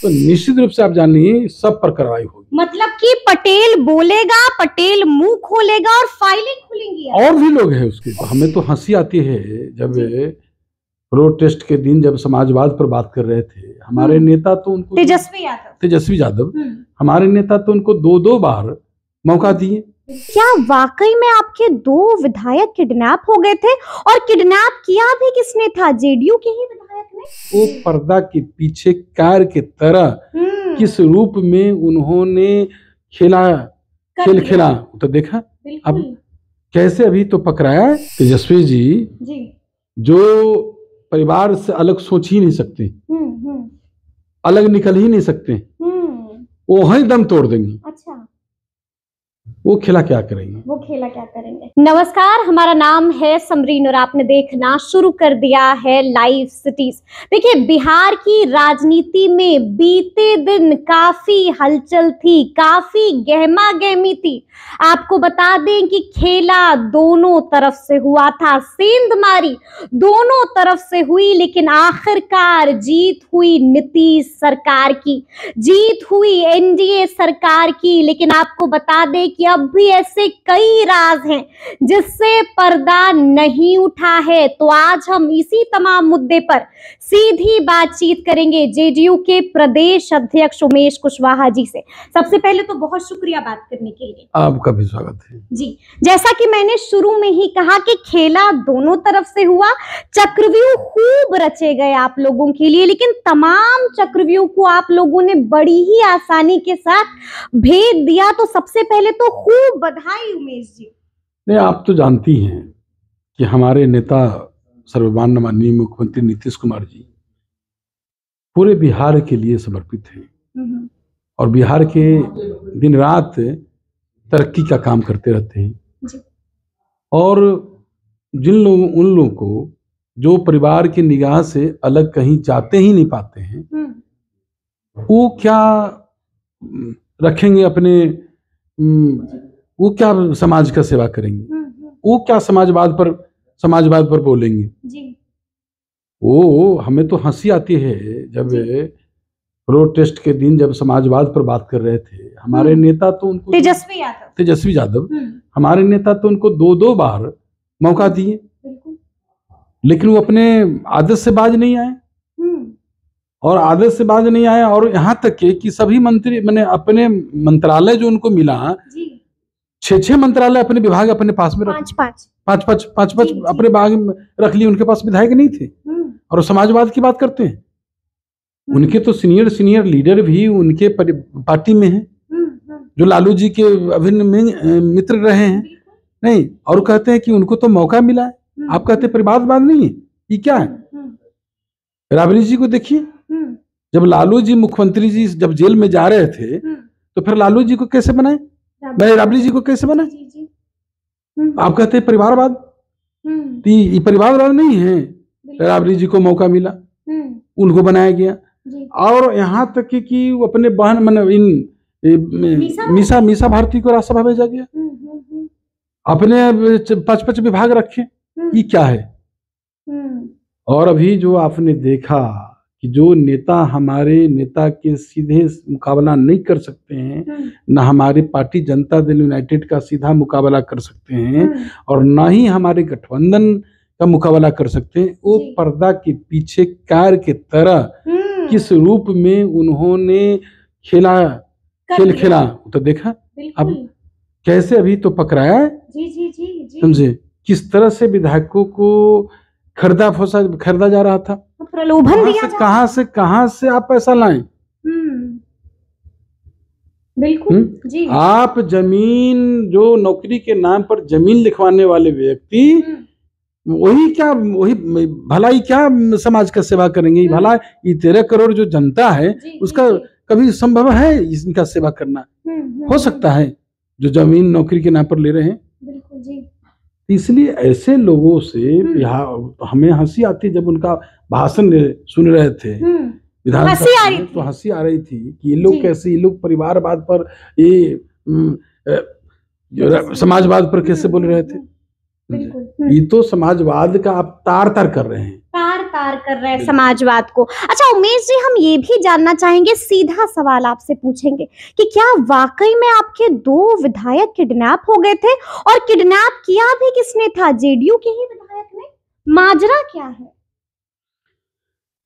तो निश्चित रूप से आप जानिए सब पर कार्रवाई होगी। मतलब कि पटेल बोलेगा, पटेल मुंह खोलेगा और फाइलें खुलेंगी। और भी लोग हैं उसके। हमें तो हंसी आती है जब प्रोटेस्ट के दिन जब समाजवाद पर बात कर रहे थे हमारे नेता, तो उनको तेजस्वी यादव हमारे नेता तो उनको 2-2 बार मौका दिए। क्या वाकई में आपके 2 विधायक किडनैप हो गए थे? और किडनैप किया भी किसने था? जेडीयू के ही विधायक ने। वो पर्दा के पीछे कार के तरह किस रूप में उन्होंने खेल खेला तो देखा। अब कैसे अभी तो पकड़ाया तेजस्वी जी जो परिवार से अलग सोच ही नहीं सकते, अलग निकल ही नहीं सकते, वो वहीं दम तोड़ देंगे। अच्छा, वो खेला क्या करेंगे? नमस्कार, हमारा नाम है समरीन और आपने देखना शुरू कर दिया है लाइव सिटीज। देखिए, बिहार की राजनीति में बीते दिन काफी हलचल थी, काफी गहमा गहमी थी। आपको बता दें कि खेला दोनों तरफ से हुआ था, सेंधमारी दोनों तरफ से हुई, लेकिन आखिरकार जीत हुई नीतीश सरकार की, जीत हुई एनडीए सरकार की। लेकिन आपको बता दें कि अब भी ऐसे कई राज हैं जिससे पर्दा नहीं उठा है। तो आज हम इसी तमाम मुद्दे पर सीधी बातचीत करेंगे जेडीयू के प्रदेश अध्यक्ष उमेश कुशवाहा जी से। सबसे पहले तो बहुत शुक्रिया बात करने के लिए। आपका भी स्वागत है जी। जैसा कि मैंने शुरू में ही कहा कि खेला दोनों तरफ से हुआ, चक्रव्यूह खूब रचे गए आप लोगों के लिए, लेकिन तमाम चक्रव्यूह को आप लोगों ने बड़ी ही आसानी के साथ भेद दिया। तो सबसे पहले तो खूब बधाई उमेश जी। नहीं, आप तो जानती हैं कि हमारे नेता सर्वमान्य माननीय मुख्यमंत्री नीतीश कुमार जी पूरे बिहार के लिए समर्पित हैं और बिहार के दिन रात तरक्की का काम करते रहते हैं। और उन लोगों को जो परिवार की निगाह से अलग कहीं जाते ही नहीं पाते हैं, वो क्या रखेंगे अपने, वो क्या समाज का सेवा करेंगे, वो क्या समाजवाद पर बोलेंगे। वो हमें तो हंसी आती है जब प्रोटेस्ट के दिन जब समाजवाद पर बात कर रहे थे हमारे नेता, तो उनको तेजस्वी यादव हमारे नेता तो उनको 2-2 बार मौका दिए, लेकिन वो अपने आदत से बाज नहीं आए। और यहाँ तक के कि सभी मंत्री मैंने अपने मंत्रालय जो उनको मिला 6 मंत्रालय अपने विभाग अपने पास में 5 अपने विभाग में रख लिए। उनके पास विधायक नहीं थे और समाजवाद की बात करते हैं। उनके तो सीनियर लीडर भी उनके पार्टी में हैं जो लालू जी के अभिन्न मित्र रहे हैं। नहीं, और कहते हैं कि उनको तो मौका मिला है। आप कहते हैं परिवारवाद नहीं है, ये क्या है? राबड़ी जी को देखिए, जब लालू जी मुख्यमंत्री जी जब जेल में जा रहे थे तो फिर लालू जी को कैसे बनाए, राबड़ी जी को कैसे बनाए? आप कहते हैं परिवारवाद, ये परिवारवाद नहीं है। राबड़ी जी को मौका मिला, उनको बनाया गया। और यहाँ तक कि वो अपने बहन मीसा भारती को राज्यसभा भेजा गया, अपने 5 विभाग रखे। ये क्या है? और अभी जो आपने देखा कि जो नेता हमारे नेता के सीधे मुकाबला नहीं कर सकते हैं, ना हमारी पार्टी जनता दल यूनाइटेड का सीधा मुकाबला कर सकते हैं और ना ही हमारे गठबंधन का मुकाबला कर सकते हैं, वो पर्दा के पीछे कार के तरह किस रूप में उन्होंने खेल खेला तो देखा। अब कैसे अभी तो पकड़ाया है, समझे किस तरह से विधायकों को खरीदा जा रहा था, प्रलोभन दिया। कहां से आप पैसा लाएं? बिल्कुल जी। आप जमीन, जो नौकरी के नाम पर जमीन लिखवाने वाले व्यक्ति वही भलाई क्या समाज का सेवा करेंगे? भला ये 13 करोड़ जो जनता है उसका कभी संभव है इनका सेवा करना? हो सकता है जो जमीन नौकरी के नाम पर ले रहे हैं। बिल्कुल जी। इसलिए ऐसे लोगों से हमें हंसी आती है। जब उनका भाषण सुन रहे थे विधानसभा में तो हंसी आ रही थी कि ये लोग कैसे, ये लोग परिवारवाद पर, ये समाजवाद पर कैसे बोल रहे थे। बिल्कुल। ये तो समाजवाद का आप तार तार कर रहे हैं, तार कर रहे हैं समाजवाद को। अच्छा उमेश जी, हम ये भी जानना चाहेंगे, सीधा सवाल आपसे पूछेंगे कि क्या वाकई में आपके 2 विधायक किडनैप हो गए थे, और किडनैप किया भी किसने था? जेडीयू के ही विधायक ने? माजरा क्या है?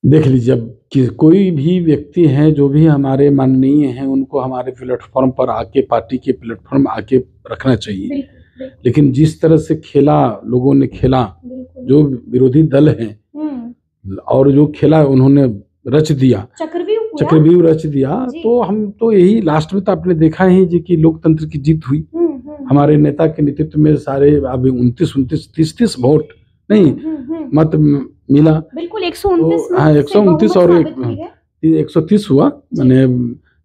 देख लीजिए, अब कोई भी व्यक्ति है, जो भी हमारे माननीय हैं, उनको हमारे प्लेटफॉर्म पर आके, पार्टी के प्लेटफॉर्म आके रखना चाहिए। लेकिन जिस तरह से खेला लोगों ने खेला, जो विरोधी दल हैं, और जो खेला उन्होंने रच दिया, चक्रव्यूह रच दिया, तो हम तो यही लास्ट में तो आपने देखा ही जी कि लोकतंत्र की जीत हुई। हमारे नेता के नेतृत्व में सारे अब 29 वोट नहीं मत मिला, बिल्कुल 129 हाँ 129 और 130 हुआ, मैंने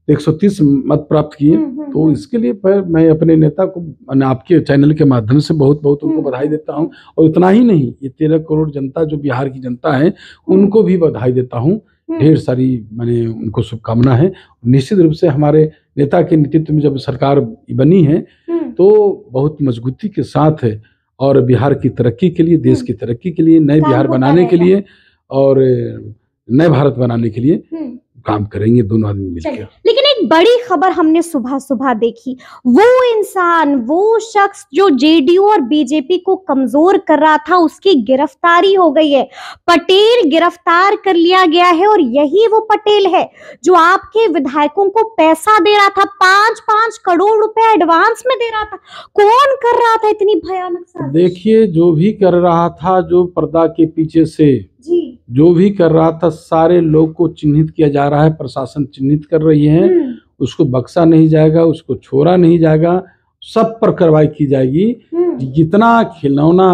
130 मत प्राप्त किए। तो इसके लिए मैं अपने नेता को, मैंने आपके चैनल के माध्यम से बहुत बहुत उनको बधाई देता हूं। और इतना ही नहीं, ये 13 करोड़ जनता जो बिहार की जनता है, उनको भी बधाई देता हूं। ढेर सारी मैंने उनको शुभकामना है। निश्चित रूप से हमारे नेता के नेतृत्व में जब सरकार बनी है तो बहुत मजबूती के साथ है, और बिहार की तरक्की के लिए, देश की तरक्की के लिए, नए बिहार बनाने के लिए और नए भारत बनाने के लिए काम करेंगे दोनों आदमी मिलकर। लेकिन एक बड़ी खबर हमने सुबह सुबह देखी, वो इंसान, वो शख्स जो जेडीयू और बीजेपी को कमजोर कर रहा था, उसकी गिरफ्तारी हो गई है। पटेल गिरफ्तार कर लिया गया है, और यही वो पटेल है जो आपके विधायकों को पैसा दे रहा था, 5-5 करोड़ रुपए एडवांस में दे रहा था। कौन कर रहा था इतनी भयानक साजिश? देखिए, जो भी कर रहा था, जो पर्दा के पीछे से जो भी कर रहा था, सारे लोग को चिन्हित किया जा रहा है, प्रशासन चिन्हित कर रही है। उसको बख्शा नहीं जाएगा, उसको छोड़ा नहीं जाएगा, सब पर कार्रवाई की जाएगी। जितना खिलौना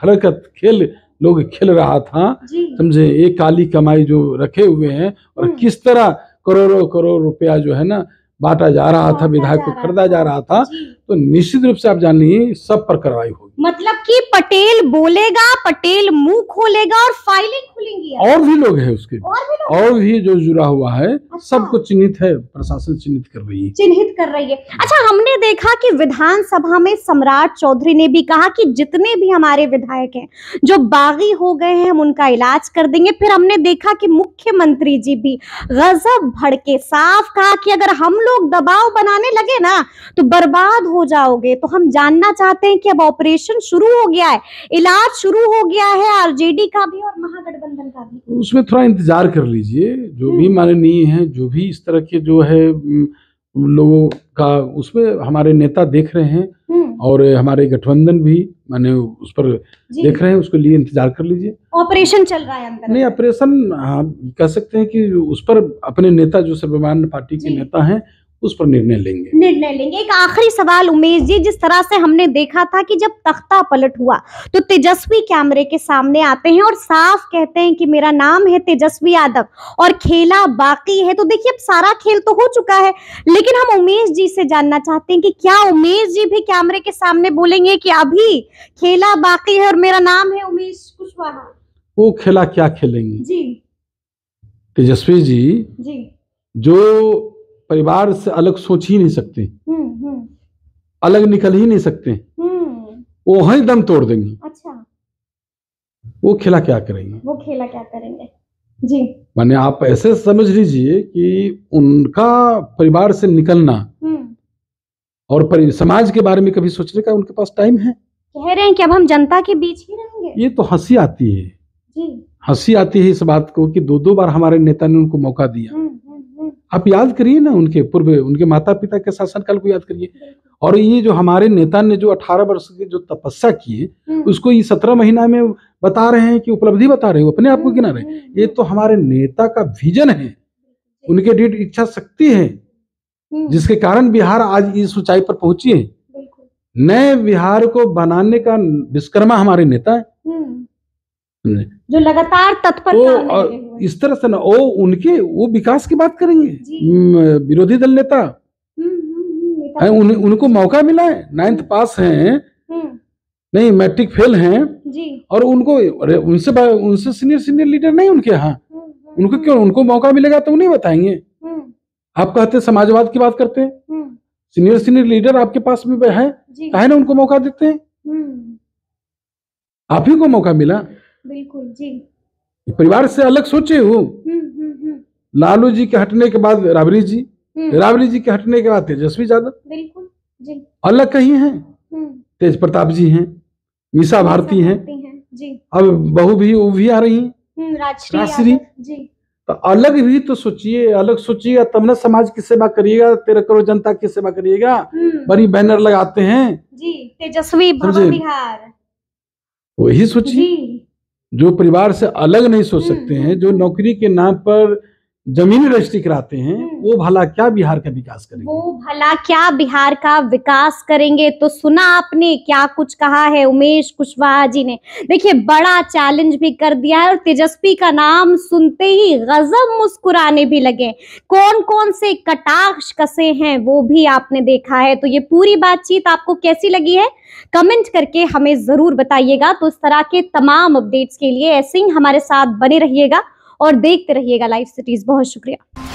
हरकत खेल लोग खेल रहा था, समझे, एक काली कमाई जो रखे हुए हैं, और किस तरह करोड़ों करोड़ रुपया जो है ना बांटा जा रहा था, विधायक को खरीदा जा रहा था, तो निश्चित रूप से आप जानिए सब पर कार्रवाई होगी। मतलब कि पटेल बोलेगा, पटेल मुंह खोलेगा और फाइलें खुलेंगी। और भी लोग हैं उसके, और भी जो जुड़ा हुआ है। अच्छा। सबको चिन्हित है, प्रशासन चिन्हित कर रही है। अच्छा, हमने देखा कि विधानसभा में सम्राट चौधरी ने भी कहा कि जितने भी हमारे विधायक हैं जो बागी हो गए हैं, हम उनका इलाज कर देंगे। फिर हमने देखा कि मुख्यमंत्री जी भी गजब भड़के, साफ कहा कि अगर हम लोग दबाव बनाने लगे ना तो बर्बाद हो जाओगे। तो हम जानना चाहते हैं कि अब ऑपरेशन शुरू हो गया है, इलाज शुरू हो गया है, आरजेडी का भी और महागठबंधन का भी। उसमें थोड़ा इंतजार कर लीजिए। जो भी माननीय हैं, जो भी इस तरह के जो है लोगों का, उसमें हमारे नेता देख रहे हैं, और हमारे गठबंधन भी माने उस पर देख रहे हैं, उसके लिए इंतजार कर लीजिए। ऑपरेशन चल रहा है अंदर? नहीं, ऑपरेशन हाँ कह सकते हैं कि उस पर अपने नेता जो सर्वमान्य पार्टी के नेता हैं, उस पर निर्णय लेंगे। एक आखिरी सवाल उमेश जी, जिस तरह से हमने देखा था कि जब तख्ता पलट हुआ तो तेजस्वी कैमरे के सामने आते हैं और साफ कहते हैं कि मेरा नाम है तेजस्वी यादव और खेला बाकी है। तो देखिए, अब सारा खेल तो हो चुका है, लेकिन हम उमेश जी से जानना चाहते हैं कि क्या उमेश जी भी कैमरे के सामने बोलेंगे कि अभी खेला बाकी है और मेरा नाम है उमेश कुशवाहा? वो खेला क्या खेलेंगे जी तेजस्वी जी, जो परिवार से अलग सोच ही नहीं सकते, अलग निकल ही नहीं सकते, वो वहीं दम तोड़ देंगे। अच्छा, वो खेला क्या करेंगे? जी, माने आप ऐसे समझ लीजिए कि उनका परिवार से निकलना और समाज के बारे में कभी सोचने का उनके पास टाइम है? कह रहे हैं कि अब हम जनता के बीच ही रहेंगे। ये तो हंसी आती है हंसी आती है इस बात को कि 2 बार हमारे नेता ने उनको मौका दिया। आप याद करिए ना, उनके माता पिता के शासनकाल को याद करिए। और ये जो हमारे नेता ने जो 18 वर्ष की जो तपस्या की, उसको ये 17 महीना में बता रहे हैं कि उपलब्धि बता रहे हैं, अपने आप को गिना रहे हैं। ये तो हमारे नेता का विजन है, उनके दृढ़ इच्छा शक्ति है, जिसके कारण बिहार आज इस ऊंचाई पर पहुंची है। नए बिहार को बनाने का विश्वकर्मा हमारे नेता है, जो लगातार तत्पर तो इस तरह से ना वो विकास की बात करेंगे। विरोधी दल नेता उनको मौका मिला है, 9th पास हैं, नहीं मैट्रिक फेल हैं, और उनसे सीनियर लीडर नहीं उनके यहाँ, उनको क्यों, उनको मौका मिलेगा तो नहीं बताएंगे? आप कहते समाजवाद की बात करते हैं, सीनियर लीडर आपके पास में है, काहे ना उनको मौका देते हैं? आप ही को मौका मिला। बिल्कुल जी। परिवार से अलग सोचे हो। लालू जी के हटने के बाद राबड़ी जी, राबड़ी जी के हटने के बाद तेजस्वी यादव, बिल्कुल जी। अलग कहीं हैं। तेज प्रताप जी हैं, मीसा भारती हैं जी। अब बहू भी वो भी आ रही हैं, राजश्री जी। तो अलग भी तो सोचिए, अलग सोचिएगा तब ना समाज की सेवा करिएगा, 13 करोड़ जनता की सेवा करिएगा। बड़ी बैनर लगाते हैं जी, तेजस्वी भवन बिहार, वही सोचिए। जो परिवार से अलग नहीं सोच सकते हैं, जो नौकरी के नाम पर जमीन रजिस्ट्री कराते हैं, वो भला क्या बिहार का विकास करेंगे? वो भला क्या बिहार का विकास करेंगे? तो सुना आपने क्या कुछ कहा है उमेश कुशवाहा जी ने। देखिए बड़ा चैलेंज भी कर दिया है और तेजस्वी का नाम सुनते ही गजब मुस्कुराने भी लगे। कौन कौन से कटाक्ष कसे हैं वो भी आपने देखा है। तो ये पूरी बातचीत आपको कैसी लगी है कमेंट करके हमें जरूर बताइएगा। तो इस तरह के तमाम अपडेट्स के लिए ऐसे ही हमारे साथ बने रहिएगा और देखते रहिएगा लाइव सिटीज। बहुत शुक्रिया।